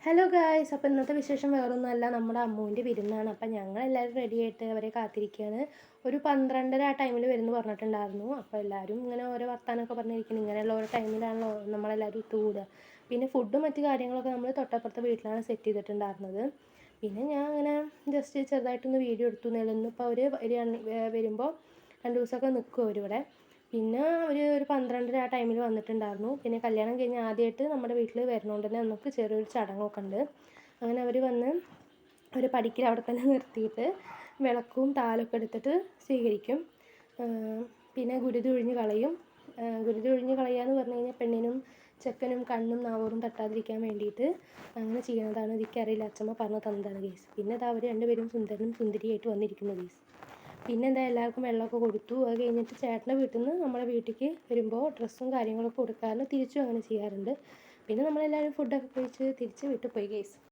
Hello guys, അപ്പോൾ ഇന്നത്തെ വിശേഷം വേറൊന്നുമല്ല, നമ്മുടെ അമ്മുവിൻ്റെ വിരുന്നാണ്. അപ്പം ഞങ്ങളെല്ലാവരും റെഡിയായിട്ട് അവരെ കാത്തിരിക്കുകയാണ്. ഒരു 12:30 ആ ടൈമിൽ വരുമെന്ന് പറഞ്ഞിട്ടുണ്ടായിരുന്നു. അപ്പോൾ എല്ലാവരും ഇങ്ങനെ ഓരോ വർത്താനമൊക്കെ പറഞ്ഞിരിക്കുന്നു. ഇങ്ങനെയുള്ള ഓരോ ടൈമിലാണല്ലോ നമ്മളെല്ലാവരും ഒത്തുകൂടുക. പിന്നെ ഫുഡും മറ്റു കാര്യങ്ങളൊക്കെ നമ്മൾ തൊട്ടപ്പുറത്തെ വീട്ടിലാണ് സെറ്റ് ചെയ്തിട്ടുണ്ടായിരുന്നത്. പിന്നെ ഞാൻ അങ്ങനെ ജസ്റ്റ് ചെറുതായിട്ടൊന്ന് വീഡിയോ എടുത്തു എന്നേ ഉള്ളൂ. ഇന്നിപ്പോൾ അവർ വരുമ്പോൾ 2 ദിവസമൊക്കെ നിൽക്കും അവരിവിടെ. പിന്നെ ഒരു 12:30 ആ ടൈമിൽ വന്നിട്ടുണ്ടായിരുന്നു. പിന്നെ കല്യാണം കഴിഞ്ഞ് ആദ്യമായിട്ട് നമ്മുടെ വീട്ടിൽ വരുന്നതുകൊണ്ട് തന്നെ നമുക്ക് ചെറിയൊരു ചടങ്ങൊക്കെ ഉണ്ട്. അങ്ങനെ അവർ വന്ന് ഒരു പടിക്കൽ അവിടെ തന്നെ നിർത്തിയിട്ട് വിളക്കും താലൊക്കെ എടുത്തിട്ട് സ്വീകരിക്കും. പിന്നെ ഗുരുതി ഒഴിഞ്ഞ് കളയും. ഗുരുതി ഒഴിഞ്ഞ് കളയുക എന്ന് പറഞ്ഞു കഴിഞ്ഞാൽ പെണ്ണിനും ചെക്കനും കണ്ണും നാവൂറും തട്ടാതിരിക്കാൻ വേണ്ടിയിട്ട് അങ്ങനെ ചെയ്യുന്നതാണ്. എനിക്കറിയില്ല, അച്ഛമ്മ പറഞ്ഞു തന്നതാണ് ഗെയ്സ്. പിന്നെ അത് അവർ രണ്ടുപേരും സുന്ദരനും സുന്ദരിയായിട്ട് വന്നിരിക്കുന്നു ഗെയ്സ്. പിന്നെ എന്താ എല്ലാവർക്കും വെള്ളമൊക്കെ കൊടുത്തു. അത് കഴിഞ്ഞിട്ട് ചേട്ടൻ്റെ വീട്ടിൽ നിന്ന് നമ്മുടെ വീട്ടിലേക്ക് വരുമ്പോൾ ഡ്രസ്സും കാര്യങ്ങളൊക്കെ കൊടുക്കാറുണ്ട്. തിരിച്ചും അങ്ങനെ ചെയ്യാറുണ്ട്. പിന്നെ നമ്മളെല്ലാവരും ഫുഡൊക്കെ കഴിച്ച് തിരിച്ച് വീട്ടിൽ പോയി ഗെയ്സ്.